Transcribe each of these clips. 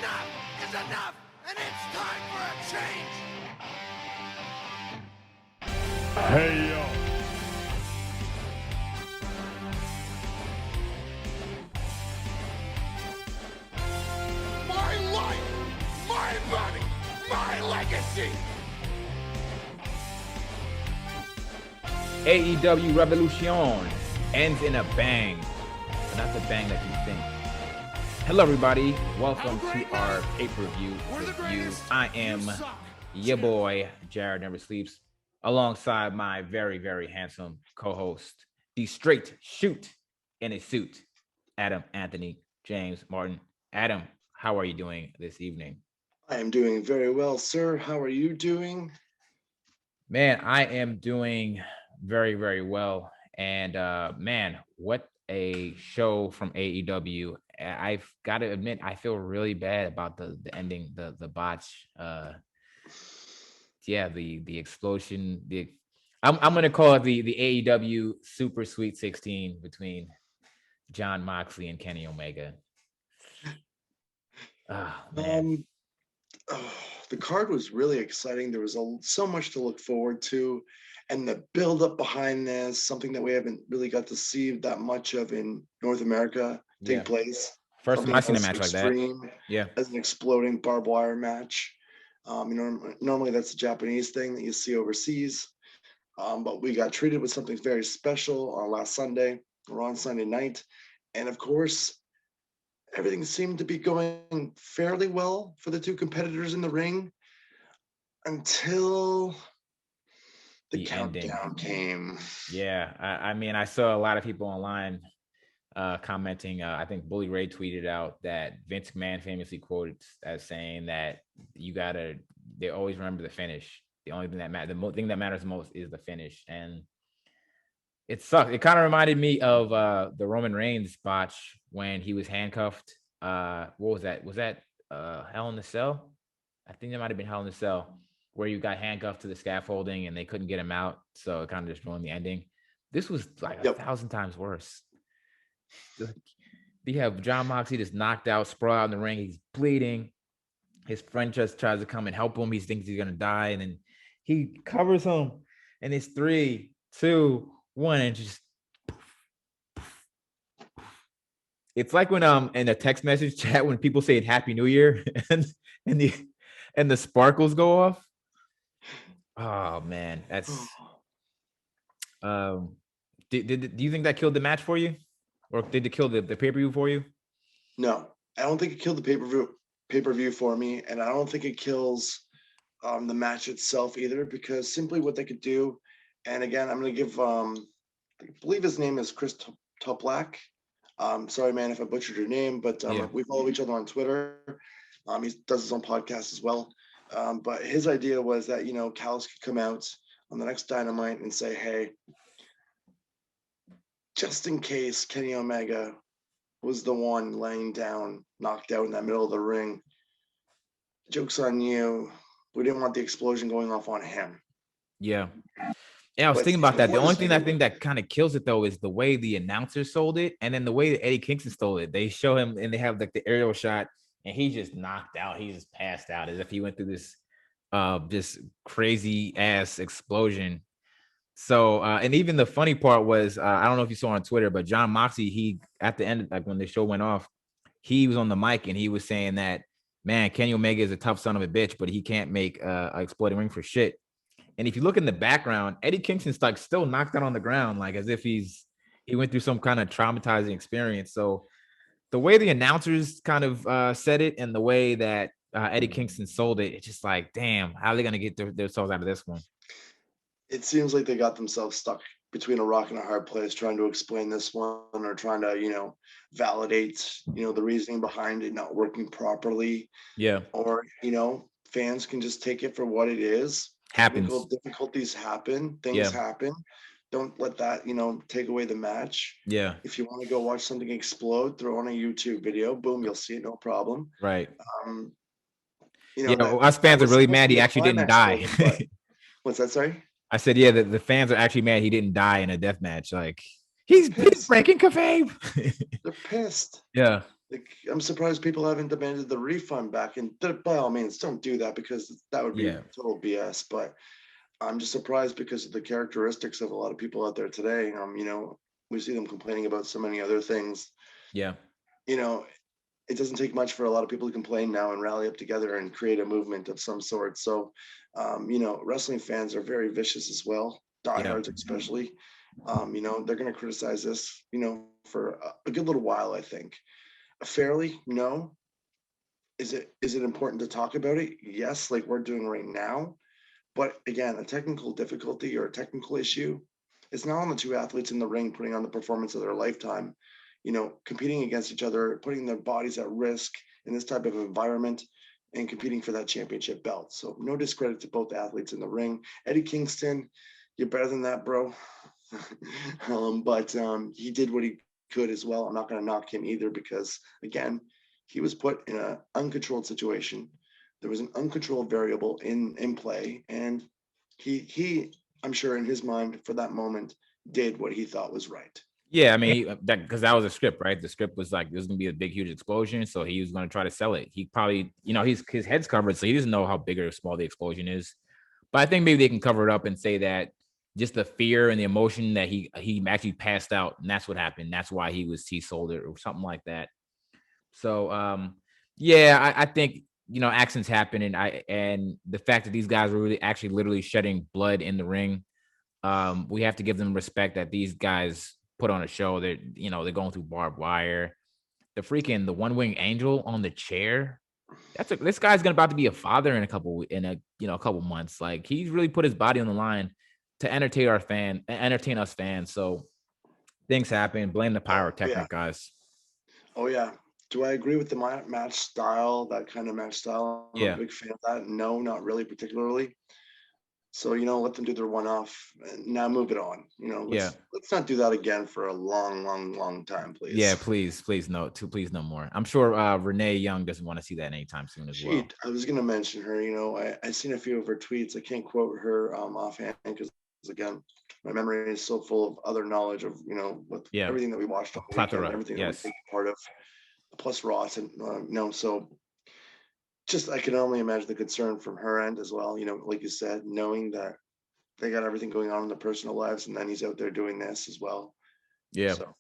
Enough is enough, and it's time for a change. Hey, yo. My life, my money, my legacy. AEW Revolution ends in a bang, but not the bang that you think. Hello, everybody. Welcome to our pay-per-view review. I am your boy, Jared Never Sleeps, alongside my very, very handsome co-host, the straight shoot in a suit, Adam Anthony James Martin. Adam, how are you doing this evening? I am doing very well, sir. How are you doing? Man, I am doing very, very well. And man, what a show from AEW. I've got to admit, I feel really bad about the ending, the botch. The explosion. I'm gonna call it the AEW Super Sweet 16 between John Moxley and Kenny Omega. Oh, man. The card was really exciting. There was so much to look forward to, and the build up behind this, something that we haven't really got to see that much of in North America take place. First time I've seen a match like that. Yeah, as an exploding barbed wire match. Normally that's a Japanese thing that you see overseas, but we got treated with something very special on last Sunday or on Sunday night, and of course, everything seemed to be going fairly well for the two competitors in the ring until the countdown came. Yeah, I mean, I saw a lot of people online commenting. I think Bully Ray tweeted out that Vince McMahon famously quoted as saying that they always remember the finish. The only thing that matters, the thing that matters most is the finish. And it sucked. It kind of reminded me of the Roman Reigns botch when he was handcuffed. What was that? Was that Hell in the Cell? I think that might have been Hell in the Cell, where you got handcuffed to the scaffolding and they couldn't get him out. So it kind of just ruined the ending. This was like 1,000 times worse. You have John Moxley just knocked out, sprawled out in the ring. He's bleeding. His friend just tries to come and help him. He thinks he's going to die. And then he covers him. And it's 3, 2, 1. And just. It's like when in a text message chat when people say Happy New Year and the sparkles go off. Oh, man. That's. Do you think that killed the match for you? Or did it kill the pay-per-view for you? No, I don't think it killed the pay-per-view for me, and I don't think it kills the match itself either, because simply what they could do, and again, I'm going to give, I believe his name is Chris Toplak. Sorry, man, if I butchered your name, but we follow each other on Twitter. He does his own podcast as well. But his idea was that, Callis could come out on the next Dynamite and say, hey, just in case Kenny Omega was the one laying down, knocked out in that middle of the ring, joke's on you. We didn't want the explosion going off on him. Yeah. Yeah, I was thinking about that. The only thing I think that kind of kills it, though, is the way the announcers sold it, and then the way that Eddie Kingston stole it. They show him, and they have like the aerial shot, and he just knocked out. He just passed out as if he went through this crazy ass explosion. So, and even the funny part was, I don't know if you saw on Twitter, but John Moxley, he at the end, like when the show went off, he was on the mic and he was saying that, man, Kenny Omega is a tough son of a bitch, but he can't make an exploding ring for shit. And if you look in the background, Eddie Kingston's like still knocked out on the ground, like as if he went through some kind of traumatizing experience. So the way the announcers kind of said it and the way that Eddie Kingston sold it, it's just like, damn, how are they going to get themselves out of this one? It seems like they got themselves stuck between a rock and a hard place trying to explain this one or trying to, validate, the reasoning behind it not working properly. Yeah. Or, fans can just take it for what it is. Happens. Difficulties happen. Things happen. Don't let that, take away the match. Yeah. If you want to go watch something explode, throw on a YouTube video. Boom, you'll see it. No problem. Right. Well, us fans are really mad he actually didn't die. What's that, sorry? I said, yeah, the fans are actually mad he didn't die in a death match. Like, he's breaking kayfabe. They're pissed. Yeah. Like, I'm surprised people haven't demanded the refund back. And by all means, don't do that because that would be total BS. But I'm just surprised because of the characteristics of a lot of people out there today. We see them complaining about so many other things. Yeah. It doesn't take much for a lot of people to complain now and rally up together and create a movement of some sort. So, wrestling fans are very vicious as well, diehards especially. They're going to criticize this, for a good little while, I think. Fairly, no. Is it important to talk about it? Yes, like we're doing right now. But again, a technical difficulty or a technical issue, it's not on the two athletes in the ring putting on the performance of their lifetime, competing against each other, putting their bodies at risk in this type of environment and competing for that championship belt. So no discredit to both athletes in the ring. Eddie Kingston, you're better than that, bro. But he did what he could as well. I'm not going to knock him either because, again, he was put in an uncontrolled situation. There was an uncontrolled variable in play, and he I'm sure in his mind for that moment did what he thought was right. Yeah, I mean because that was a script, right? The script was like there's gonna be a big, huge explosion, so he was gonna try to sell it. He probably, his head's covered, so he doesn't know how big or small the explosion is. But I think maybe they can cover it up and say that just the fear and the emotion that he actually passed out, and that's what happened. That's why he sold it or something like that. So I think accidents happen, and the fact that these guys were really actually literally shedding blood in the ring, we have to give them respect that these guys put on a show. They're going through barbed wire. The one-wing angel on the chair. This guy's about to be a father in a couple months. Like he's really put his body on the line to entertain us fans. So things happen. Blame the pyrotechnic guys. Oh yeah. Do I agree with the match style? That kind of match style. I'm a big fan of that. No, not really particularly. So, let them do their one-off and now move it on. Let's not do that again for a long, long, long time, please. Yeah, please no more. I'm sure Renee Young doesn't want to see that anytime soon as well. I was going to mention her. I seen a few of her tweets. I can't quote her offhand because, again, my memory is so full of other knowledge of, with everything that we watched on the weekend, everything that we take part of, plus Ross and so just I can only imagine the concern from her end as well. Like you said, knowing that they got everything going on in their personal lives, and then he's out there doing this as well. Yeah, so,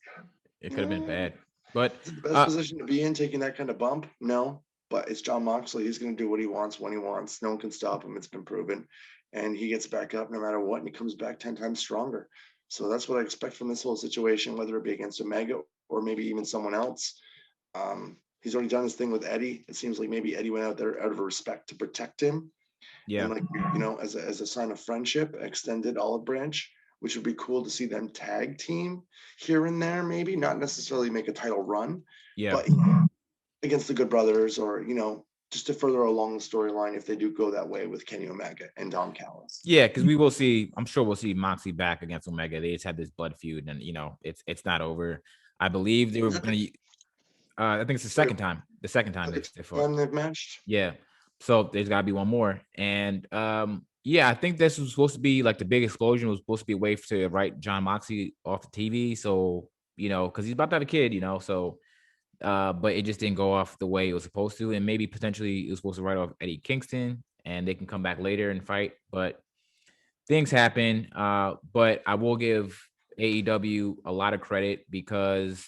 it could have been bad, but it's the best position to be in, taking that kind of bump. No, but it's Jon Moxley. He's going to do what he wants when he wants. No one can stop him. It's been proven, and he gets back up no matter what, and he comes back 10 times stronger. So that's what I expect from this whole situation, whether it be against Omega or maybe even someone else. He's already done his thing with Eddie. It seems like maybe Eddie went out there out of respect to protect him. Yeah. And as a sign of friendship, extended olive branch, which would be cool to see them tag team here and there, maybe not necessarily make a title run, but against the Good Brothers or, just to further along the storyline if they do go that way with Kenny Omega and Don Callis. Yeah, because I'm sure we'll see Moxley back against Omega. They just had this blood feud, and it's not over. I believe they were going to. I think it's the second time. The second time they've matched. Yeah, so there's got to be one more, and I think this was supposed to be like the big explosion was supposed to be a way to write Jon Moxley off the TV. So because he's about to have a kid, so. But it just didn't go off the way it was supposed to, and maybe potentially it was supposed to write off Eddie Kingston, and they can come back later and fight. But things happen. But I will give AEW a lot of credit because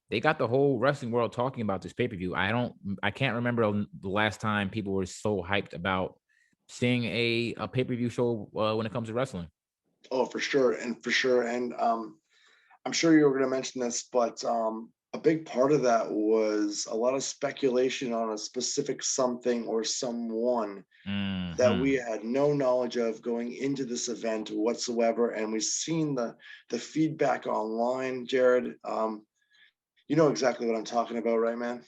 they got the whole wrestling world talking about this pay-per-view. I can't remember the last time people were so hyped about seeing a pay-per-view show when it comes to wrestling. Oh, for sure. And I'm sure you were going to mention this, but a big part of that was a lot of speculation on a specific something or someone that we had no knowledge of going into this event whatsoever. And we've seen the feedback online, Jared. You know exactly what I'm talking about, right, man?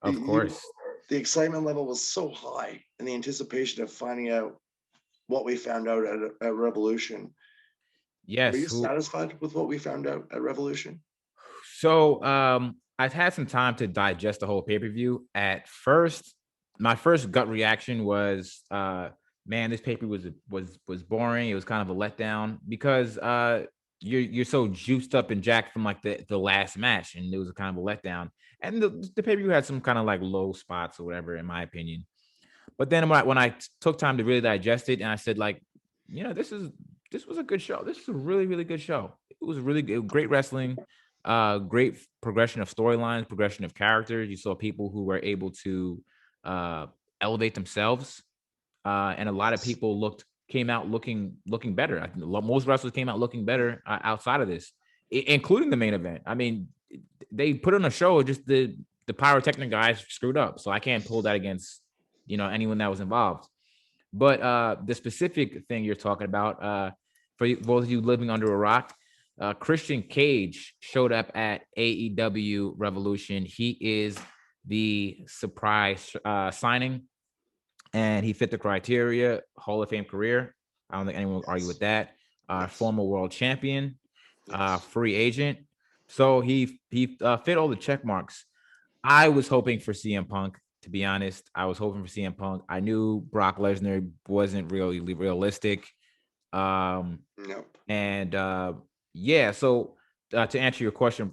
Of course. The excitement level was so high and the anticipation of finding out what we found out at Revolution. Yes. Are you satisfied with what we found out at Revolution? So I've had some time to digest the whole pay-per-view. At first, my first gut reaction was, man, this pay-per-view was boring. It was kind of a letdown because you're so juiced up and jacked from like the last match, and it was a kind of a letdown. And the pay-per-view had some kind of like low spots or whatever, in my opinion. But then when I took time to really digest it, and I said, like, this was a good show. This is a really, really good show. It was really good, great wrestling, great progression of storylines, progression of characters. You saw people who were able to elevate themselves, and a lot of people came out looking better. I think most wrestlers came out looking better outside of this, including the main event. I mean, they put on a show. Just the pyrotechnic guys screwed up, so I can't pull that against anyone that was involved. But the specific thing you're talking about, for both of you living under a rock, Christian Cage showed up at AEW Revolution. He is the surprise signing, and he fit the criteria. Hall of Fame career. I don't think anyone will argue with that. Former world champion, free agent. So he fit all the check marks. I was hoping for CM Punk. To be honest, I was hoping for CM Punk. I knew Brock Lesnar wasn't really realistic. Nope. And yeah, so to answer your question,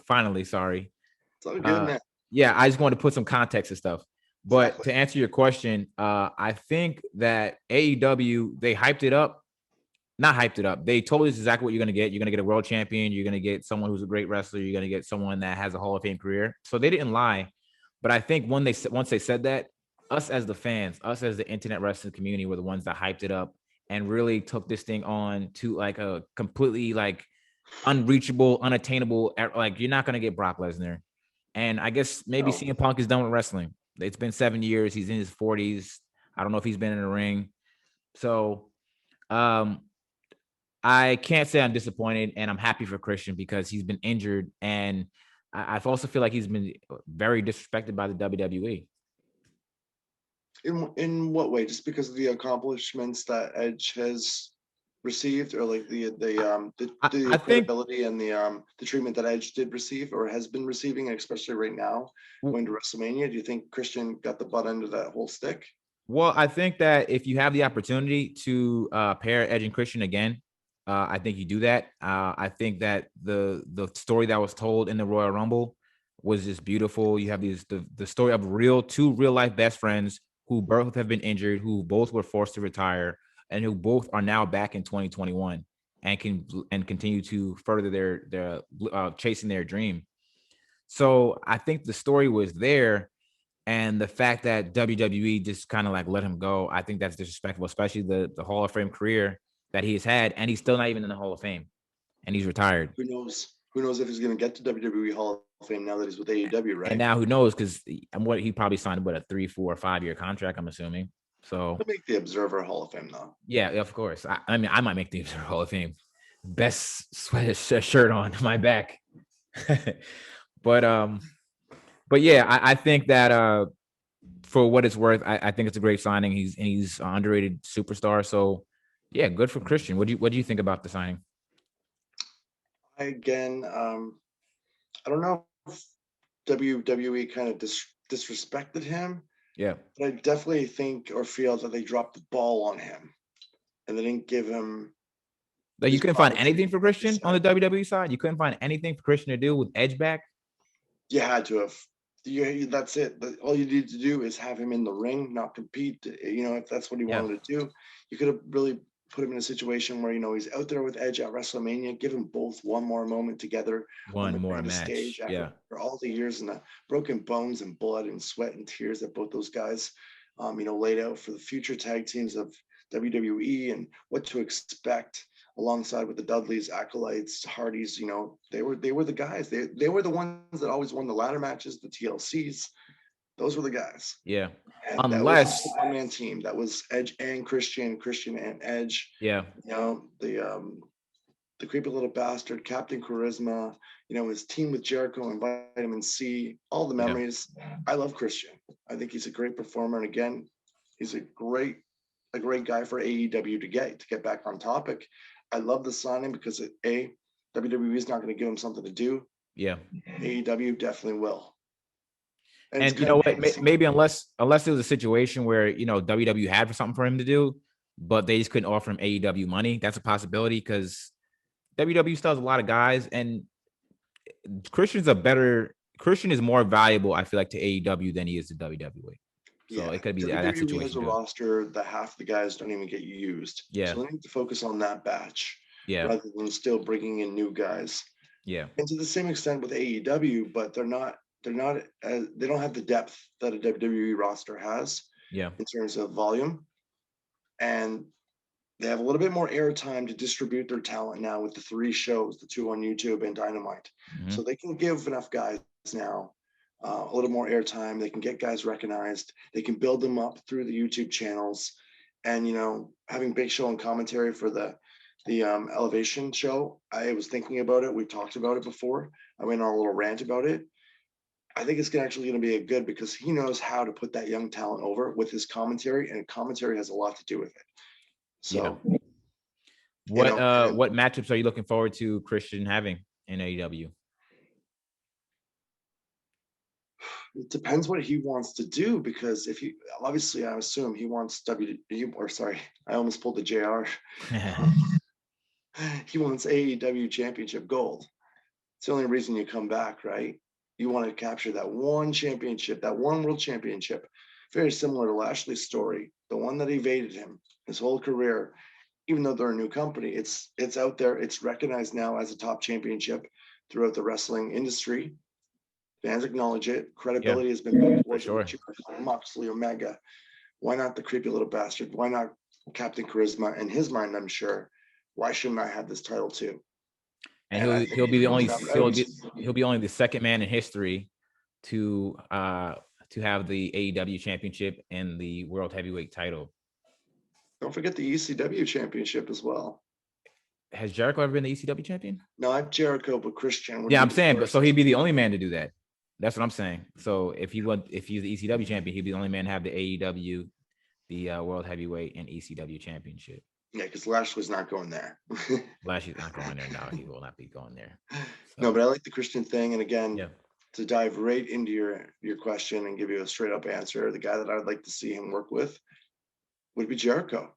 finally, sorry. It's all good, man. Yeah, I just wanted to put some context and stuff. But to answer your question, I think that AEW, they hyped it up. Not hyped it up. They told us exactly what you're going to get. You're going to get a world champion. You're going to get someone who's a great wrestler. You're going to get someone that has a Hall of Fame career. So they didn't lie. But I think once they said that, us as the fans, us as the internet wrestling community were the ones that hyped it up and really took this thing on to like a completely like unreachable, unattainable. Like, you're not going to get Brock Lesnar. And I guess maybe CM Punk is done with wrestling. It's been 7 years. He's in his 40s. I don't know if he's been in a ring. So I can't say I'm disappointed, and I'm happy for Christian because he's been injured, and I also feel like he's been very disrespected by the WWE. In what way? Just because of the accomplishments that Edge has received, or like the credibility and the treatment that Edge did receive or has been receiving, especially right now going to WrestleMania? Do you think Christian got the butt end of that whole stick? Well, I think that if you have the opportunity to pair Edge and Christian again, I think you do that. I think that the story that was told in the Royal Rumble was just beautiful. You have the story of two real life best friends who both have been injured, who both were forced to retire, and who both are now back in 2021 and can continue to further their chasing their dream. So I think the story was there, and the fact that WWE just kind of like let him go, I think that's disrespectful, especially the Hall of Fame career that he's had, and he's still not even in the Hall of Fame, and he's retired. Who knows? Who knows if he's going to get to WWE Hall of Fame now that he's with AEW, right? And now who knows? Because he probably signed a 3, 4, or 5 year contract, I'm assuming. So he'll make the Observer Hall of Fame though. Yeah, of course. I mean, I might make the Observer Hall of Fame. Best shirt on my back. But yeah, I think that for what it's worth, I think it's a great signing. He's an underrated superstar. So yeah, good for Christian. What do you think about the signing? I don't know if WWE kind of disrespected him. Yeah. But I definitely think or feel that they dropped the ball on him and they didn't give him. Like, you couldn't find anything for Christian on the WWE side? You couldn't find anything for Christian to do with Edge back? You had to have. That's it. All you need to do is have him in the ring, not compete. If that's what he wanted to do, you could have really put him in a situation where he's out there with Edge at WrestleMania. Give them both one more moment together, one more match, stage for all the years and the broken bones and blood and sweat and tears that both those guys, laid out for the future tag teams of WWE and what to expect alongside with the Dudleys, Acolytes, Hardys. They were the guys. They were the ones that always won the ladder matches, the TLCs. Those were the guys. Yeah. And unless that was a one-man team, that was Edge and Christian and Edge. Yeah. The creepy little bastard, Captain Charisma. His team with Jericho and Vitamin C. All the memories. Yeah. I love Christian. I think he's a great performer, and again, he's a great guy for AEW to get back on topic. I love the signing because WWE is not going to give him something to do. Yeah. AEW definitely will. And you know what? Maybe unless there was a situation where WWE had something for him to do, but they just couldn't offer him AEW money. That's a possibility because WWE still has a lot of guys, and Christian is more valuable, I feel like, to AEW than he is to WWE. So it could be that WWE has situation a too. roster that half the guys don't even get used. Yeah. So they need to focus on that batch Yeah. rather than still bringing in new guys. Yeah. And to the same extent with AEW, but they don't have the depth that a WWE roster has Yeah. in terms of volume. And they have a little bit more airtime to distribute their talent now with the 3 shows, the 2 on YouTube and Dynamite. Mm-hmm. So they can give enough guys now a little more airtime. They can get guys recognized. They can build them up through the YouTube channels. And, having Big Show and commentary for the Elevation show, I was thinking about it. We've talked about it before. I went on a little rant about it. I think it's actually going to be a good because he knows how to put that young talent over with his commentary, and commentary has a lot to do with it. So, yeah. What matchups are you looking forward to Christian having in AEW? It depends what he wants to do because obviously I assume he wants I almost pulled the JR. He wants AEW Championship Gold. It's the only reason you come back, right? You want to capture that one championship, that one world championship. Very similar to Lashley's story, the one that evaded him his whole career. Even though they're a new company, it's out there. It's recognized now as a top championship throughout the wrestling industry. Fans acknowledge it. Credibility has been built towards sure. Moxley, Omega. Why not the creepy little bastard? Why not Captain Charisma? In his mind, I'm sure. Why shouldn't I have this title too? And he'll be only the second man in history to have the AEW championship and the World Heavyweight title. Don't forget the ECW championship as well. Has Jericho ever been the ECW champion? Not Jericho, but Christian. Yeah, I'm saying, but so he'd be the only man to do that. That's what I'm saying. So if he's the ECW champion, he'd be the only man to have the AEW, the World Heavyweight, and ECW championship. Yeah, because Lashley's not going there. Lashley's not going there. No, he will not be going there. So. No, but I like the Christian thing. And again, to dive right into your question and give you a straight up answer, the guy that I'd like to see him work with would be Jericho.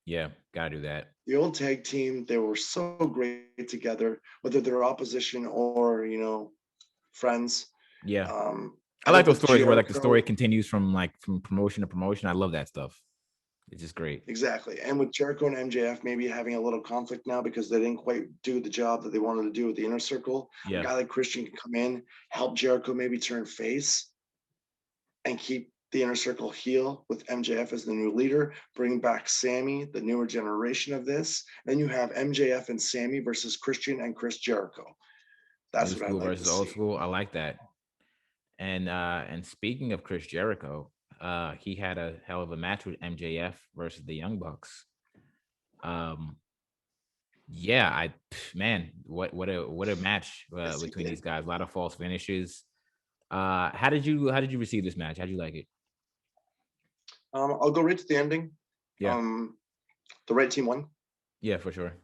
Yeah, gotta do that. The old tag team, they were so great together, whether they're opposition or friends. Yeah. I like those stories where like the story continues from promotion to promotion. I love that stuff. It's just great. Exactly. And with Jericho and MJF maybe having a little conflict now because they didn't quite do the job that they wanted to do with the Inner Circle. Yeah. A guy like Christian can come in, help Jericho maybe turn face and keep the Inner Circle heel with MJF as the new leader, bring back Sammy, the newer generation of this. Then you have MJF and Sammy versus Christian and Chris Jericho. That's what I like versus old school. I like that. And speaking of Chris Jericho, he had a hell of a match with MJF versus the Young Bucks. Yeah, what a match between these guys. A lot of false finishes. How did you receive this match? How did you like it? I'll go right to the ending. Yeah. The right team won. Yeah, for sure.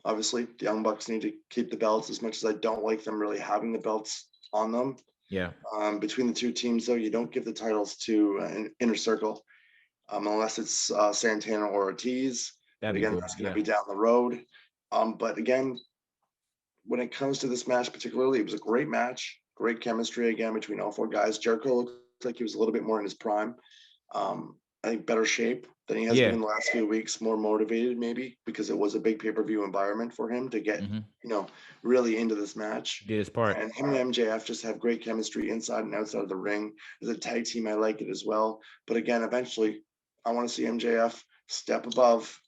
Obviously, the Young Bucks need to keep the belts as much as I don't like them really having the belts on them. Yeah. Between the two teams, though, you don't give the titles to an Inner Circle unless it's Santana or Ortiz. That's going to be down the road. But again, when it comes to this match particularly, it was a great match, great chemistry again between all 4 guys. Jericho looked like he was a little bit more in his prime. I think better shape than he has been in the last few weeks, more motivated maybe because it was a big pay-per-view environment for him to get, really into this match. Did his part. And him and MJF just have great chemistry inside and outside of the ring. As a tag team, I like it as well. But again, eventually, I want to see MJF step above,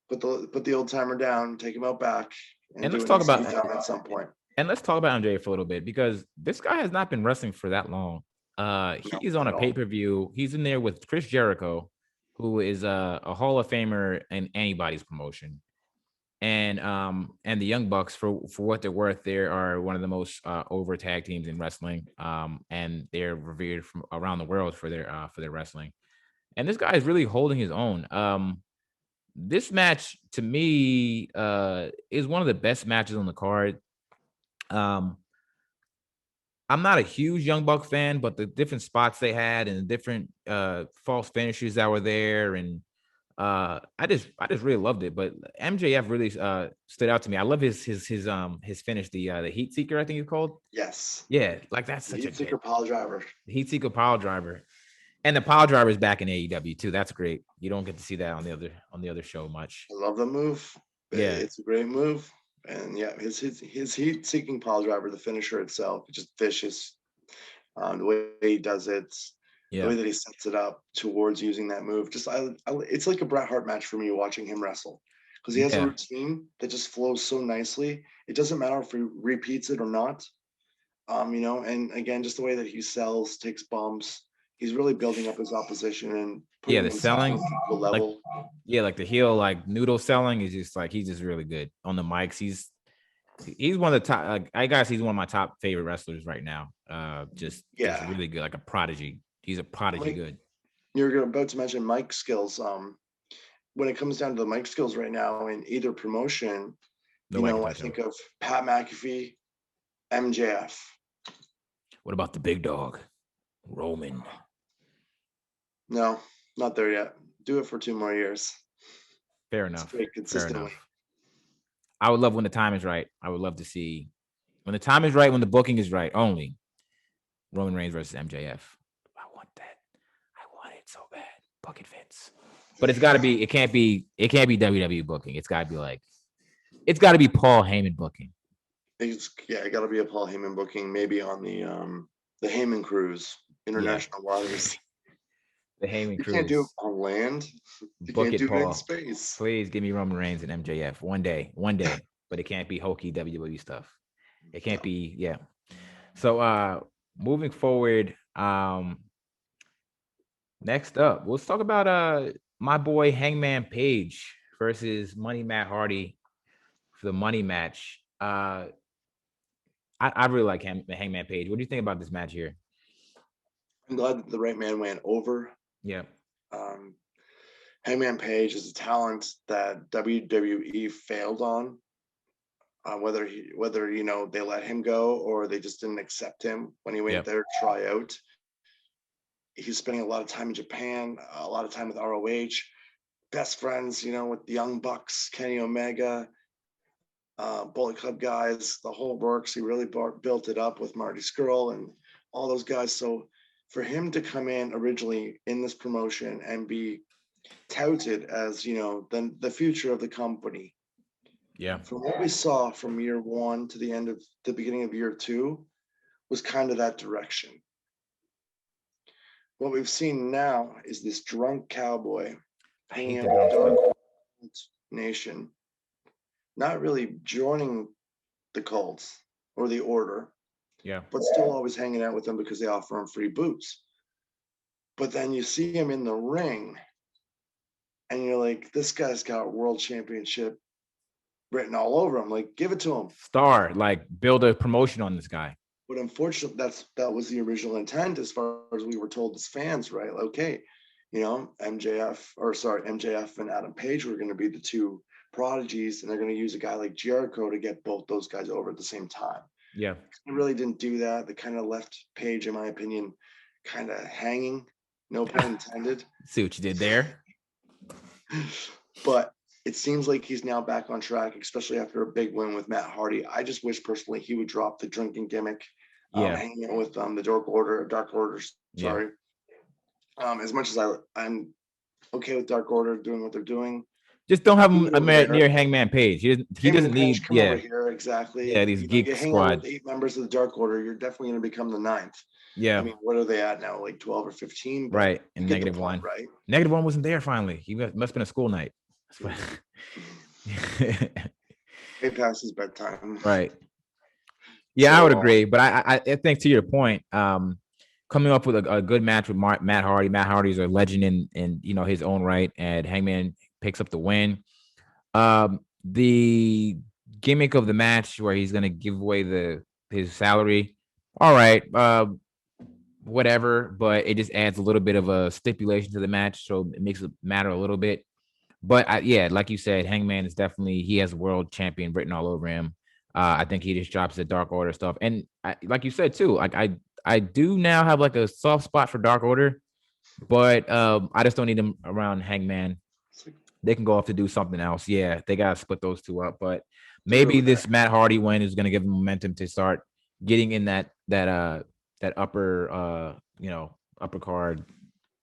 put the old timer down, take him out back, and let's talk about at some point. And let's talk about MJF for a little bit because this guy has not been wrestling for that long. He's on a pay-per-view. He's in there with Chris Jericho, who is a Hall of Famer in anybody's promotion. And the Young Bucks, for what they're worth, they are one of the most over tag teams in wrestling. And they're revered from around the world for their wrestling. And this guy is really holding his own. This match to me is one of the best matches on the card. I'm not a huge Young Buck fan, but the different spots they had and the different false finishes that were there and I just really loved it. But MJF really stood out to me. I love his finish, the Heat Seeker, I think it's called. Yes. Yeah, like that's such Heat a Seeker good pile driver. Heat Seeker pile driver. And the pile driver is back in AEW too. That's great. You don't get to see that on the other show much. I love the move. Yeah. It's a great move. And yeah, his heat seeking pile driver, the finisher itself, just vicious. The way he does it, the way that he sets it up towards using that move. Just it's like a Bret Hart match for me watching him wrestle, because he has a routine that just flows so nicely. It doesn't matter if he repeats it or not. And again, just the way that he sells, takes bumps. He's really building up his opposition and putting the himself selling on the level. Like the heel, like noodle selling is just like, he's just really good on the mics. He's one of the top, I guess he's one of my top favorite wrestlers right now. Just really good, like a prodigy. He's a prodigy good. You're about to mention mic skills. When it comes down to the mic skills right now in either promotion, I think of Pat McAfee, MJF. What about the big dog, Roman? No, not there yet. Do it for 2 more years. Fair enough. Consistently. I would love when the time is right. I would love to see when the time is right, when the booking is right, only Roman Reigns versus MJF. I want that. I want it so bad. Book it, Vince. But it can't be WWE booking. It's got to be Paul Heyman booking. It got to be a Paul Heyman booking, maybe on the Heyman Cruise, International Waters. The Heyman Cruise. You can't do it on land. You can't do it in space. Please give me Roman Reigns and MJF one day. But it can't be hokey WWE stuff. It can't be, So moving forward, next up, let's talk about my boy Hangman Page versus Money Matt Hardy for the money match. I really like Hangman Page. What do you think about this match here? I'm glad that the right man went over. Yeah. Hangman Page is a talent that WWE failed on. Whether they let him go or they just didn't accept him when he went there to try out. He's spending a lot of time in Japan, a lot of time with ROH, best friends, with the Young Bucks, Kenny Omega, Bullet Club guys, the whole works. He really built it up with Marty Scurll and all those guys. So for him to come in originally in this promotion and be touted as, the future of the company. Yeah. From what we saw from year 1 to the beginning of year 2 was kind of that direction. What we've seen now is this drunk cowboy hanging out with the Dark Nation, not really joining the cults or the order. Yeah. But still always hanging out with them because they offer him free booze. But then you see him in the ring and you're like, this guy's got world championship written all over him. Like, give it to him. Star, like build a promotion on this guy. But unfortunately, that was the original intent as far as we were told as fans, right? Okay, MJF and Adam Page were going to be the 2 prodigies, and they're going to use a guy like Jericho to get both those guys over at the same time. Yeah. They really didn't do that. They kind of left Page, in my opinion, kind of hanging. No pun intended. See what you did there. But it seems like he's now back on track, especially after a big win with Matt Hardy. I just wish personally he would drop the drinking gimmick, hanging out with the Dark Order. Sorry. As much as I'm okay with Dark Order doing what they're doing. Just don't have him near Hangman Page. He doesn't need. Over here, exactly. Yeah, these geek squad. 8 members of the Dark Order, you're definitely going to become the 9th. Yeah. I mean, what are they at now? Like 12 or 15? Right. And -1. Right. -1 wasn't there finally. He must have been a school night. It passes bedtime. Right. Yeah, I would agree. But I think to your point, coming up with a good match with Matt Hardy. Matt Hardy's a legend in his own right, and Hangman picks up the win. The gimmick of the match where he's gonna give away his salary. All right, whatever, but it just adds a little bit of a stipulation to the match, so it makes it matter a little bit. But like you said, Hangman is definitely, he has world champion written all over him. I think he just drops the Dark Order stuff, and like you said too, like I do now have like a soft spot for Dark Order, but I just don't need him around Hangman. It's like they can go off to do something else. Yeah, they gotta split those two up. But They're maybe really this there. Matt Hardy win is gonna give them momentum to start getting in that upper upper card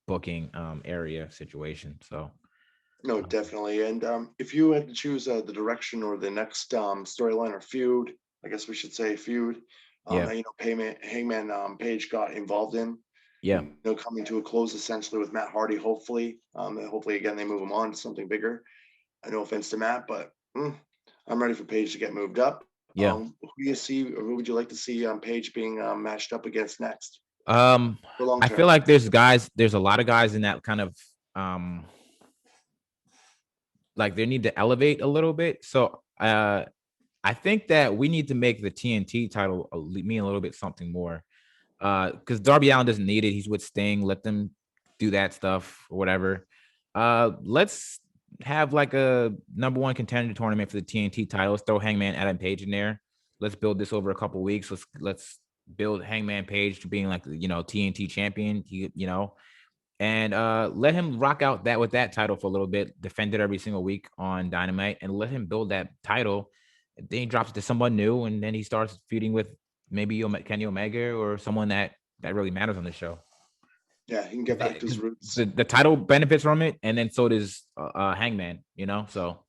booking area situation. So No, definitely. And if you had to choose the direction or the next storyline or feud, I guess we should say feud, yeah, that Hangman Page got involved in, yeah. coming to a close essentially with Matt Hardy. Hopefully, and hopefully again they move him on to something bigger. No offense to Matt, but I'm ready for Page to get moved up. Yeah. Who do you see, or who would you like to see Page being matched up against next for long I term? feel like there's a lot of guys in that kind of like they need to elevate a little bit. So I think that we need to make the TNT title mean a little bit something more. Because Darby Allin doesn't need it. He's with Sting. Let them do that stuff or whatever. Let's have like a number one contender tournament for the TNT title. Let's throw Hangman Adam Page in there. Let's build this over a couple weeks. Let's build Hangman Page to being like TNT champion. And let him rock out that with that title for a little bit, defend it every single week on Dynamite, and let him build that title. Then he drops it to someone new, and then he starts feuding with maybe Kenny Omega or someone that really matters on the show. Yeah, he can get back to his roots. The title benefits from it, and then so does Hangman. So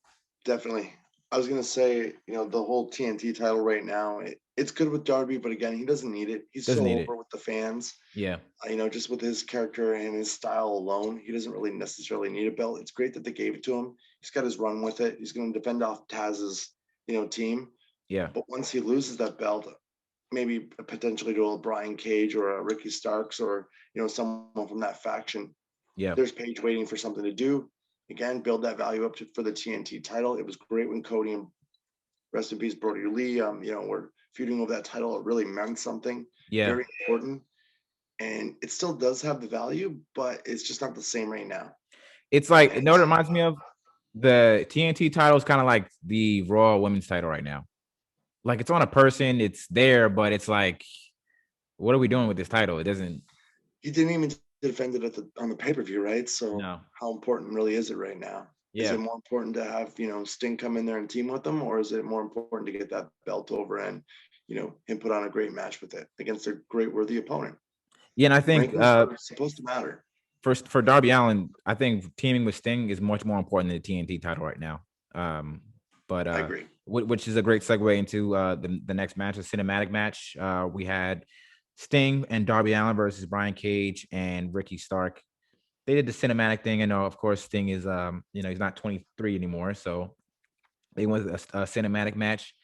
Definitely. I was gonna say, the whole TNT title right now, it's good with Darby, but again, he doesn't need it. He's doesn't so need over it. with the fans. Yeah, Just with his character and his style alone, he doesn't really necessarily need a belt. It's great that they gave it to him. He's got his run with it. He's going to defend off Taz's, team. yeah, But once he loses that belt, maybe potentially to a Brian Cage or a Ricky Starks or someone from that faction, yeah, there's Page waiting for something to do. Again, build that value up for the TNT title. It was great when Cody and rest in peace Brody Lee, were feuding over that title. It really meant something. yeah. Very important. And it still does have the value, but it's just not the same right now. It's like, what it reminds me of? The TNT title is kind of like the Raw Women's title right now. Like it's on a person, it's there, but it's like, what are we doing with this title? It doesn't. He didn't even defend it on the pay-per-view, right? So No. how important really is it right now? Is Yeah. it more important to have Sting come in there and team with them, or is it more important to get that belt over and him put on a great match with it against a great worthy opponent? Yeah, and I think it's supposed to matter. For Darby Allin, I think teaming with Sting is much more important than the TNT title right now. But I agree. Which is a great segue into the next match, a cinematic match. We had Sting and Darby Allin versus Brian Cage and Ricky Stark. They did the cinematic thing. I know, of course, Sting is he's not 23 anymore, so they went a cinematic match.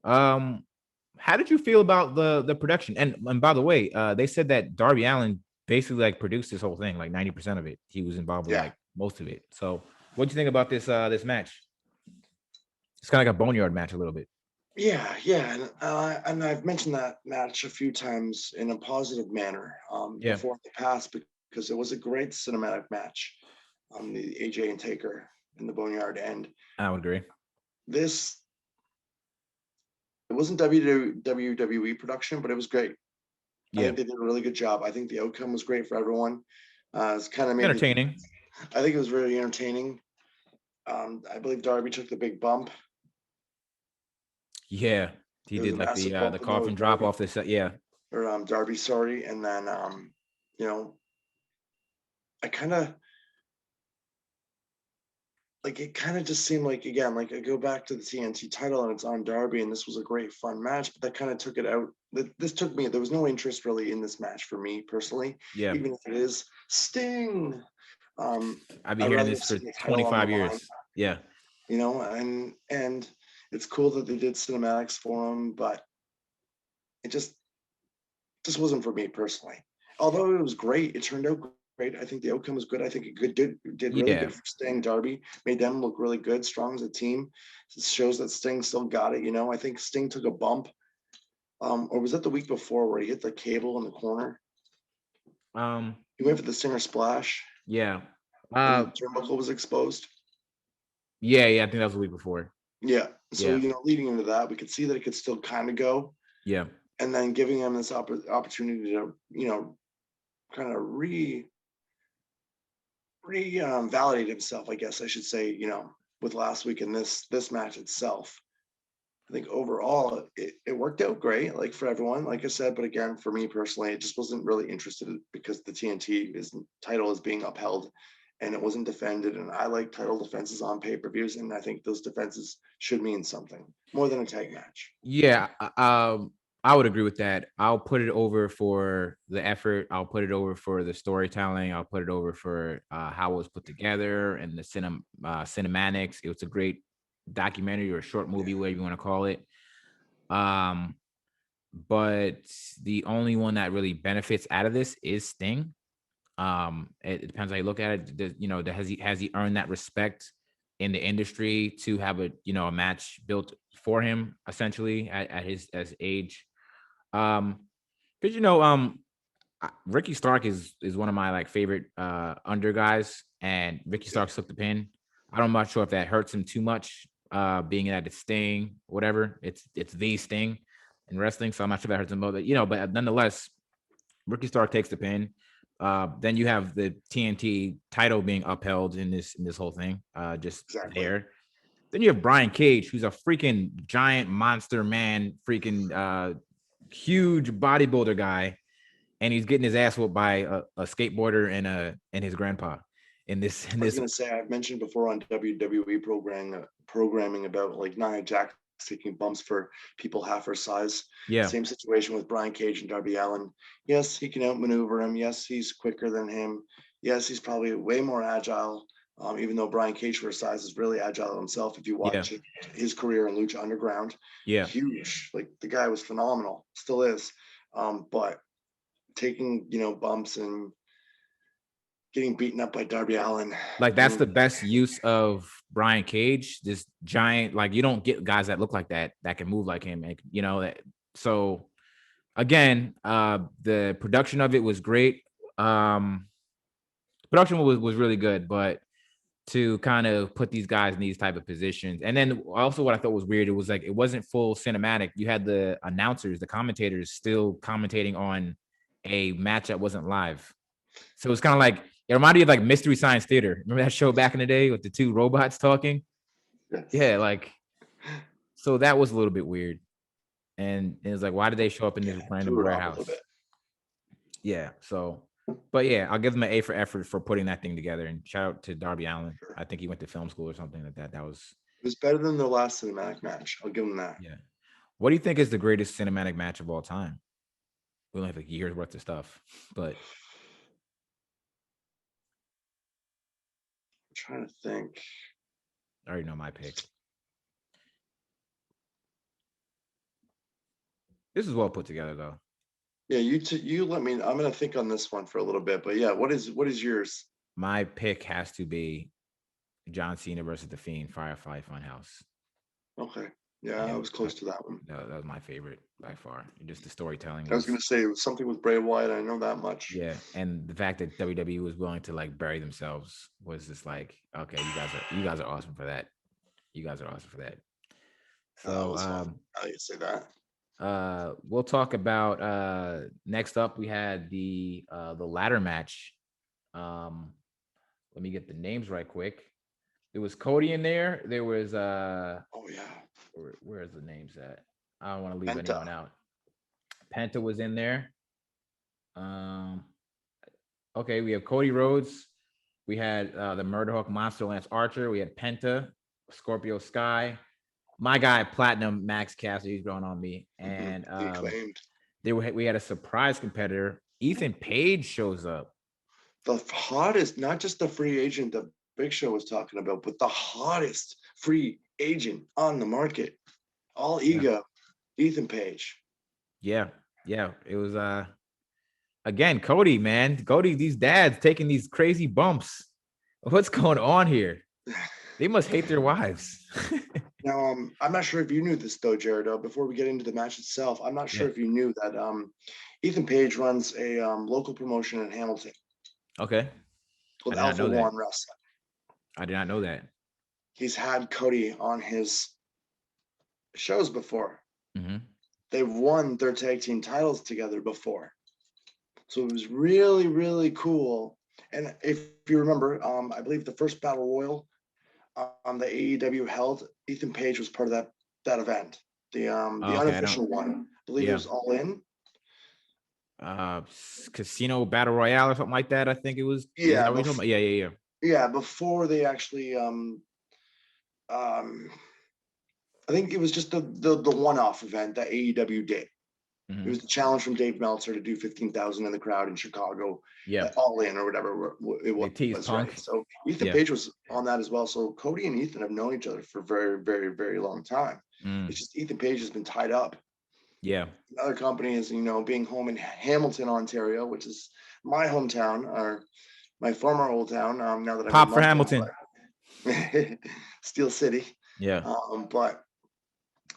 How did you feel about the production? And by the way, they said that Darby Allin basically like produced this whole thing, like 90% of it. He was involved with like most of it. So what do you think about this match? It's kind of like a boneyard match a little bit. Yeah, and I've mentioned that match a few times in a positive manner before in the past because it was a great cinematic match. The AJ and Taker in the Boneyard, and I would agree. It wasn't WWE production, but it was great. Yeah. I think they did a really good job. I think the outcome was great for everyone. It's kind of entertaining. I think it was really entertaining. I believe Darby took the big bump. Yeah, he did like the coffin drop off the set. Yeah, or Darby, sorry, and then I kind of like it. Kind of just seemed like again, like I go back to the TNT title and it's on Darby, and this was a great fun match, but that kind of took it out. This took me. There was no interest really in this match for me personally. Yeah, even if it is Sting. I've been hearing this for 25 years. Yeah, and it's cool that they did cinematics for him, but it just wasn't for me personally. Although it was great, it turned out great. I think the outcome was good. I think it did really good for Sting. Darby made them look really good, strong as a team. It shows that Sting still got it. I think Sting took a bump, or was that the week before where he hit the cable in the corner? He went for the Stinger splash. Yeah. And the turnbuckle was exposed. Yeah, I think that was the week before. Yeah. So leading into that, we could see that it could still kind of go. Yeah. And then giving him this opportunity to, kind of validated himself, I guess I should say, with last week and this match itself. I think overall it worked out great, like for everyone, like I said. But again, for me personally, I just wasn't really interested because the TNT title is being upheld and it wasn't defended. And I like title defenses on pay-per-views, and I think those defenses should mean something more than a tag match. Yeah, I would agree with that. I'll put it over for the effort. I'll put it over for the storytelling. I'll put it over for how it was put together and the cinematics. It was a great documentary or short movie, whatever you want to call it. But the only one that really benefits out of this is Sting. It depends how you look at it. Has he earned that respect in the industry to have a match built for him essentially at his age? Because Ricky Stark is one of my favorite under guys, and Ricky Stark took the pin. I'm not sure if that hurts him too much, being that it's Sting, whatever. It's the Sting in wrestling, so I'm not sure if that hurts him. But nonetheless, Ricky Stark takes the pin. Then you have the TNT title being upheld in this whole thing, just Exactly. there. Then you have Brian Cage, who's a freaking giant monster man, freaking huge bodybuilder guy, and he's getting his ass whooped by a skateboarder and his grandpa. I was gonna say, I've mentioned before on WWE programming about Nia Jax taking bumps for people half her size. Yeah. Same situation with Brian Cage and Darby Allin. Yes, he can outmaneuver him. Yes, he's quicker than him. Yes, he's probably way more agile. Even though Brian Cage for his size is really agile himself. If you watch his career in Lucha Underground, huge. The guy was phenomenal, still is. But taking bumps and getting beaten up by Darby Allin, that's the best use of Brian Cage. This giant, you don't get guys that look like that can move like him, so again, the production of it was great. Production was really good, but to kind of put these guys in these type of positions. And then also what I thought was weird, it was it wasn't full cinematic. You had the announcers, the commentators still commentating on a match that wasn't live. So it's kind of it reminded me of Mystery Science Theater. Remember that show back in the day with the two robots talking? Yes. Yeah, so that was a little bit weird. And it was why did they show up in this random warehouse? Yeah, so, but yeah, I'll give them an A for effort for putting that thing together. And shout out to Darby Allin. Sure. I think he went to film school or something like that. It was better than the last cinematic match. I'll give him that. Yeah. What do you think is the greatest cinematic match of all time? We only have a year's worth of stuff, but I'm trying to think. I already know my pick. This is well put together, though. Yeah, you let me. I'm gonna think on this one for a little bit, but yeah, what is yours? My pick has to be John Cena versus The Fiend, Firefly Funhouse. Okay, yeah, I was close to that one. That was my favorite by far. Just the storytelling. I was gonna say it was something with Bray Wyatt. I know that much. Yeah, and the fact that WWE was willing to bury themselves was just okay, you guys are awesome for that. You guys are awesome for that. So I didn't say that. We'll talk about next up. We had the ladder match. Let me get the names right quick. There was Cody in there. There was oh yeah. Where's the names at? I don't want to leave anyone out. Penta was in there. Okay, we have Cody Rhodes. We had the Murderhawk Monster Lance Archer. We had Penta, Scorpio Sky. My guy Platinum Max Cassidy's going on me, and we had a surprise competitor. Ethan Page shows up. The hottest, not just the free agent that Big Show was talking about, but the hottest free agent on the market. All ego, Ethan Page. Yeah, it was again Cody, man. Cody, these dads taking these crazy bumps. What's going on here? They must hate their wives. Now, I'm not sure if you knew this though, Jared. Before we get into the match itself, I'm not sure if you knew that Ethan Page runs a local promotion in Hamilton. Okay. Called Alpha One Wrestling. I did not know that. He's had Cody on his shows before. Mm-hmm. They've won their tag team titles together before. So it was really, really cool. And if you remember, I believe the first battle royal the AEW held, Ethan Page was part of that event. The unofficial one. I believe it was All In. Casino Battle Royale or something like that. I think it was. Yeah. Yeah. Before they actually I think it was just the one-off event that AEW did. It was the challenge from Dave Meltzer to do 15,000 in the crowd in Chicago. All In or whatever it was. Right. So Ethan Page was on that as well. So Cody and Ethan have known each other for a very, very, very long time. It's just Ethan Page has been tied up. Yeah. Another company is, being home in Hamilton, Ontario, which is my hometown or my former old town. Now that I'm Pop for Hamilton. Steel City. Yeah. But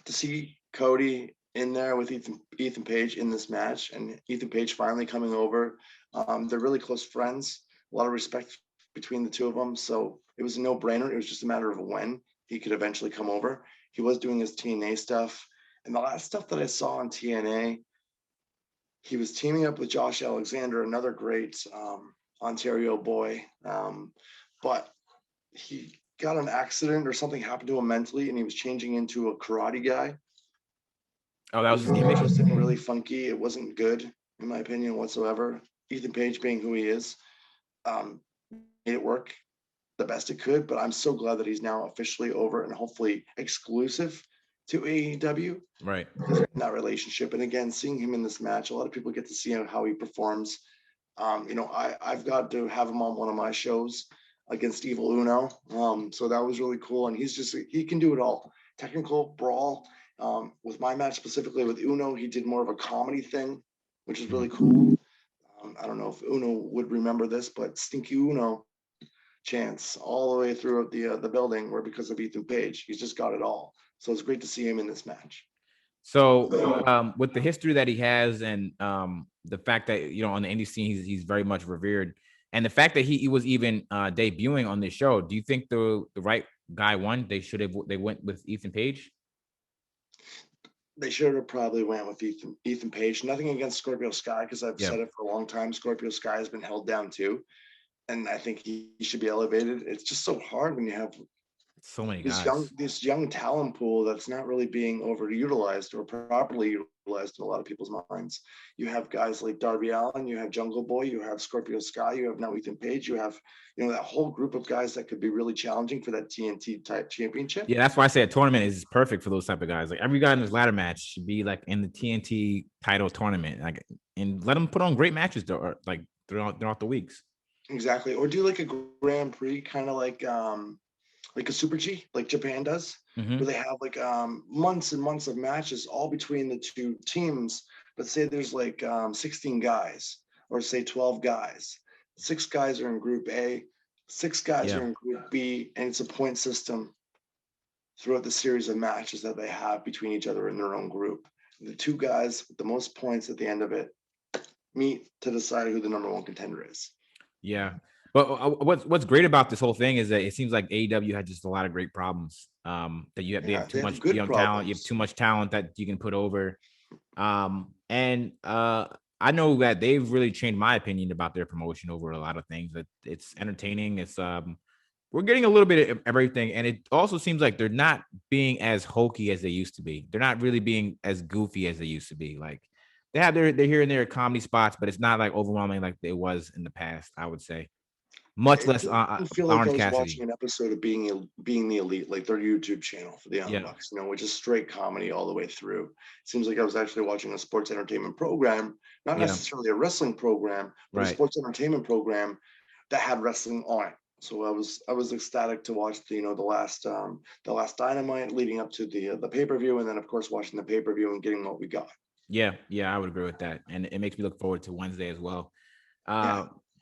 to see Cody in there with Ethan Page in this match, and Ethan Page finally coming over, they're really close friends. A lot of respect between the two of them, so it was a no-brainer. It was just a matter of when he could eventually come over. He was doing his TNA stuff, and the last stuff that I saw on TNA, he was teaming up with Josh Alexander, another great Ontario boy, but he got an accident or something happened to him mentally, and he was changing into a karate guy. Oh, that was his gimmick. Interesting, really funky. It wasn't good, in my opinion, whatsoever. Ethan Page, being who he is, made it work the best it could. But I'm so glad that he's now officially over and hopefully exclusive to AEW. Right. In that relationship. And again, seeing him in this match, a lot of people get to see how he performs. I've got to have him on one of my shows against Evil Uno. So that was really cool. And he can do it all. Technical, brawl. With my match specifically with Uno, he did more of a comedy thing, which is really cool. I don't know if Uno would remember this, but Stinky Uno chants all the way throughout the building were because of Ethan Page. He's just got it all. So it's great to see him in this match. So with the history that he has and the fact that, on the indie scene, he's very much revered. And the fact that he was even debuting on this show, do you think the right guy won? They went with Ethan Page? They should have probably went with Ethan Page. Nothing against Scorpio Sky, because I've said it for a long time. Scorpio Sky has been held down too. And I think he should be elevated. It's just so hard when you have so many guys. This young talent pool that's not really being overutilized or properly utilized in a lot of people's minds. You have guys like Darby Allin, you have Jungle Boy, you have Scorpio Sky, you have now Ethan Page, you have that whole group of guys that could be really challenging for that TNT type championship. Yeah, that's why I say a tournament is perfect for those type of guys. Like every guy in this ladder match should be like in the TNT title tournament, like, and let them put on great matches throughout the weeks. Exactly, or do like a Grand Prix, kind of like a Super G, like Japan does, where they have like months and months of matches all between the two teams. But say there's like 16 guys, or say 12 guys. 6 guys are in Group A, 6 guys are in Group B, and it's a point system throughout the series of matches that they have between each other in their own group. The 2 guys with the most points at the end of it meet to decide who the number 1 contender is. Yeah. But what's great about this whole thing is that it seems like AEW had just a lot of great problems. That they have too much young talent. You have too much talent that you can put over. I know that they've really changed my opinion about their promotion over a lot of things. That it's entertaining. It's we're getting a little bit of everything, and it also seems like they're not being as hokey as they used to be. They're not really being as goofy as they used to be. Like they have their here and there comedy spots, but it's not like overwhelming like it was in the past, I would say. Much less I feel like I was watching an episode of Being the Elite, like their YouTube channel for the Young Bucks, which is straight comedy all the way through. It seems like I was actually watching a sports entertainment program, not necessarily a wrestling program, but a sports entertainment program that had wrestling on it. So I was ecstatic to watch the last Dynamite leading up to the pay-per-view, and then of course watching the pay-per-view and getting what we got. Yeah, I would agree with that, and it makes me look forward to Wednesday as well.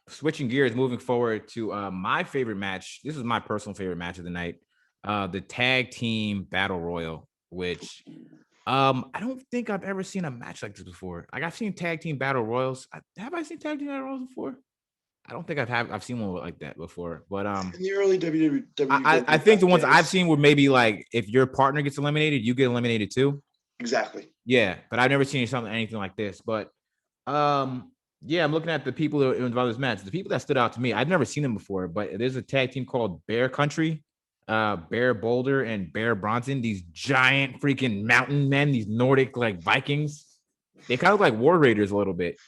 Switching gears, moving forward to my favorite match. This is my personal favorite match of the night, the tag team battle royal, which I don't think I've ever seen a match like this before. Like I've seen tag team battle royals. Have I seen tag team battle royals before? I don't think I've seen one like that before. But in the early WWE, I think the ones I've seen were maybe like if your partner gets eliminated, you get eliminated too. Exactly. Yeah, but I've never seen anything like this. But Yeah, I'm looking at the people who involved in this match. The people that stood out to me, I've never seen them before, but there's a tag team called Bear Country, Bear Boulder and Bear Bronson. These giant freaking mountain men, these Nordic like Vikings. They kind of look like War Raiders a little bit. I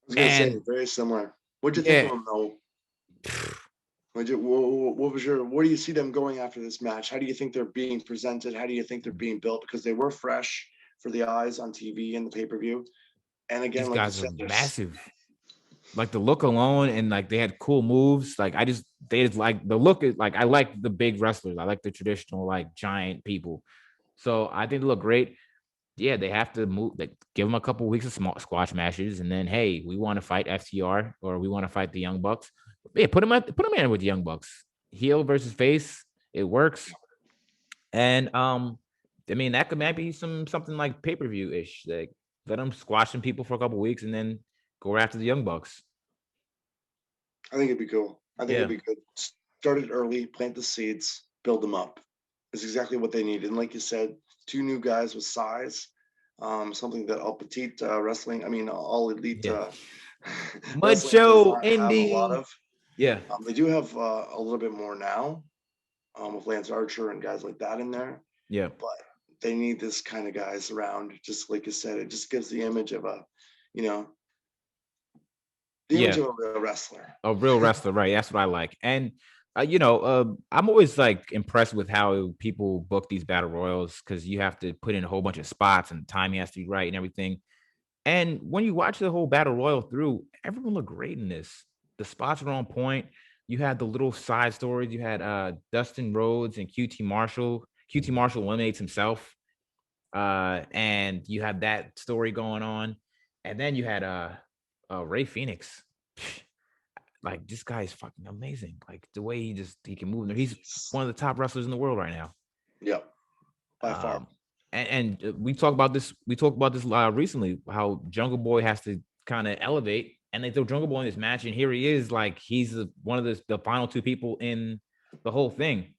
was gonna say And very similar. What'd you think of yeah, them though? What do you see them going after this match? How do you think they're being presented? How do you think they're being built? Because they were fresh for the eyes on TV and the pay-per-view. And these again, like you guys are said, there's massive. Like the look alone, and like they had cool moves. Like they just like the look is like I like the big wrestlers. I like the traditional like giant people. So I think they look great. Yeah, they have to move. Like, give them a couple weeks of small squash matches, and then hey, we want to fight FTR or we want to fight the Young Bucks. Yeah, put them in with the Young Bucks. Heel versus face, it works. And I mean that could maybe something like pay per view ish. Like let them squash some people for a couple weeks and then go after the Young Bucks. I think it'd be cool. I think it'd Yeah, be good. Start it early, plant the seeds, build them up. It's exactly what they need. And like you said, two new guys with size, something that all petite wrestling, I mean, all elite yeah. Mud wrestling does show not have a lot ending. of. Yeah, They do have a little bit more now with Lance Archer and guys like that in there, yeah, but they need this kind of guys around. Just like you said, it just gives the image of you know, the image yeah. of a real wrestler. A real wrestler, right? That's what I like. And I'm always like impressed with how people book these battle royals because you have to put in a whole bunch of spots and the timing has to be right and everything. And when you watch the whole battle royal through, everyone looked great in this. The spots were on point. You had the little side stories. You had Dustin Rhodes and QT Marshall. QT Marshall eliminates himself. And you have that story going on. And then you had Ray Phoenix. Like this guy is fucking amazing. Like the way he can move. He's one of the top wrestlers in the world right now. Yep, by far. Um, and we talked about this. We talked about this recently. How Jungle Boy has to kind of elevate, and they throw Jungle Boy in this match, and here he is. Like he's one of the final two people in the whole thing.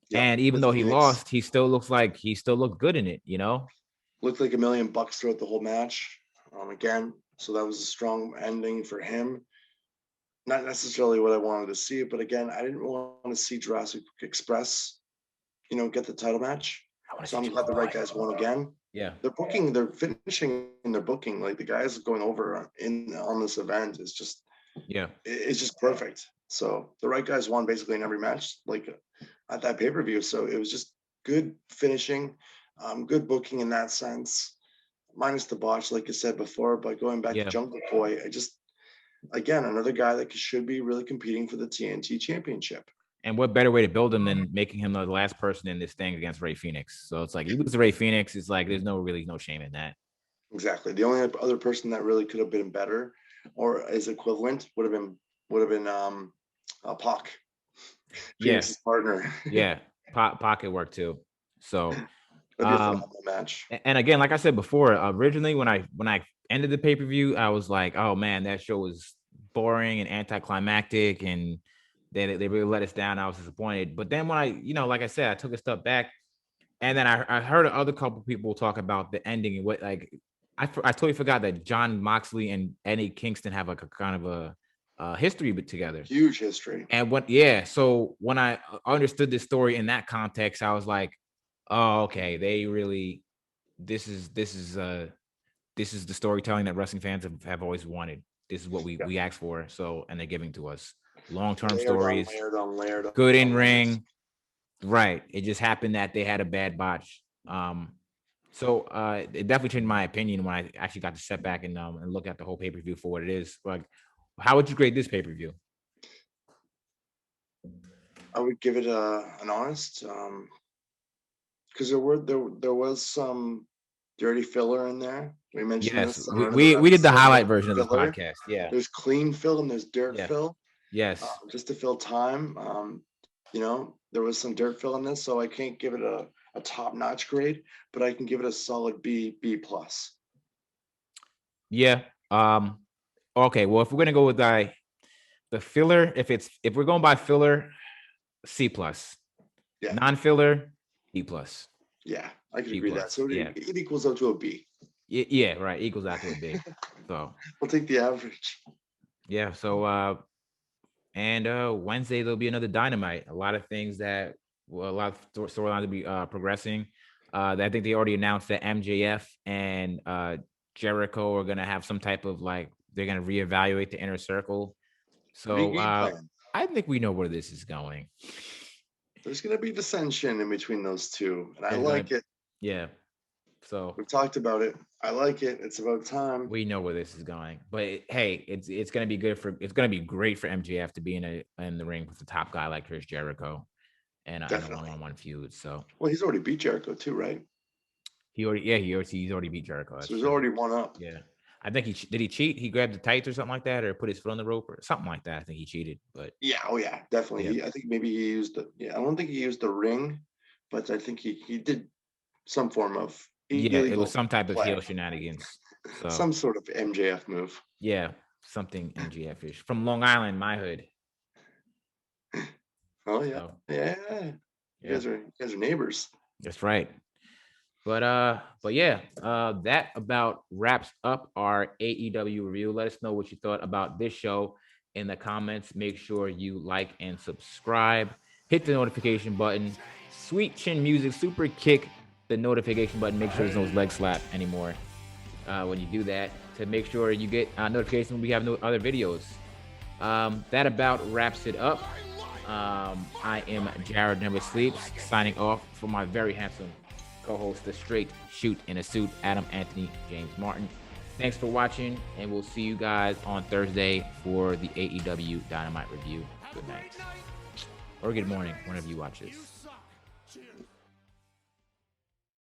Yep, And even with though he Phoenix. lost, he still looks like he still looked good in it. You know? Looked like $1,000,000 throughout the whole match. Again, so that was a strong ending for him. Not necessarily what I wanted to see, but again, I didn't want to see Jurassic Express, get the title match. I want to So see I'm glad the right guys won again. Yeah. They're finishing in their booking. Like the guys going over on this event is just, Yeah. it's just perfect. So the right guys won basically in every match, like at that pay-per-view. So it was just good finishing, good booking in that sense, minus the botch, like I said before. But going back to Yeah. Jungle Boy, again, another guy that should be really competing for the TNT championship. And what better way to build him than making him the last person in this thing against Ray Phoenix? So it's like you lose to Ray Phoenix, it's like there's no shame in that. Exactly. The only other person that really could have been better or is equivalent would have been Pac, Phoenix's partner. Yeah. Pocket work too. So That'd be a phenomenal match. and again, like I said before, originally when I ended the pay-per-view, I was like, oh man, that show was boring and anticlimactic, and they really let us down. I was disappointed. But then when like I said, I took a step back, and then I heard other couple people talk about the ending and what like I totally forgot that John Moxley and Eddie Kingston have like a kind of a history together. Huge history. And so when I understood this story in that context, I was like, oh, okay, they really this is the storytelling that wrestling fans have always wanted. This is what we asked for. So, and they're giving to us long-term stories, layered on good in ring. Right. It just happened that they had a bad botch. So it definitely changed my opinion when I actually got to step back and look at the whole pay-per-view for what it is. Like, how would you grade this pay-per-view? I would give it an honest, because there was some dirty filler in there. We mentioned Yes, this. we did the highlight version of this filler. podcast. Yeah. There's clean fill and there's dirt fill. Yes. Just to fill time. There was some dirt fill in this, so I can't give it a top-notch grade, but I can give it a solid B plus. Yeah. Okay. Well, if we're gonna go with the filler, if we're going by filler, C plus. Yeah. Non-filler, B plus. Yeah, I can agree with that. So it equals out to a B. Yeah, right. Equals out to a B. So We'll take the average. yeah. So Wednesday there'll be another Dynamite. A lot of things that a lot of storylines to be progressing. I think they already announced that MJF and Jericho are gonna have some type of like they're gonna reevaluate the inner circle. So Big game plan. I think we know where this is going. There's going to be dissension in between those two, and I There's like it. Yeah. So We've talked about it. I like it. It's about time. we know where this is going. But hey, it's gonna be gonna be great for MJF to be in the ring with the top guy like Chris Jericho and a Definitely. one-on-one feud. So Well, he's already beat Jericho too, right? he's already beat Jericho. So he's already one up. Yeah. I think did he cheat? He grabbed the tights or something like that, or put his foot on the rope or something like that. I think he cheated, but Yeah. Oh yeah, definitely. Yeah. I think maybe he used the. Yeah, I don't think he used the ring, but I think he did some form of yeah, it illegal was some type of play. heel shenanigans. So Some sort of MJF move. yeah, something MGF-ish from Long Island, my hood. Oh yeah, So, yeah. You guys are neighbors. that's right. But yeah, that about wraps up our AEW review. Let us know what you thought about this show in the comments. Make sure you like and subscribe. Hit the notification button. Sweet Chin Music super kick the notification button. Make sure there's no leg slap anymore when you do that, to make sure you get notifications when we have no other videos. That about wraps it up. I am Jared Never Sleeps, signing off for my very handsome co-host, the straight shoot in a suit, Adam Anthony James Martin. Thanks for watching, and we'll see you guys on Thursday for the AEW Dynamite review. Good night or good morning whenever you watch this.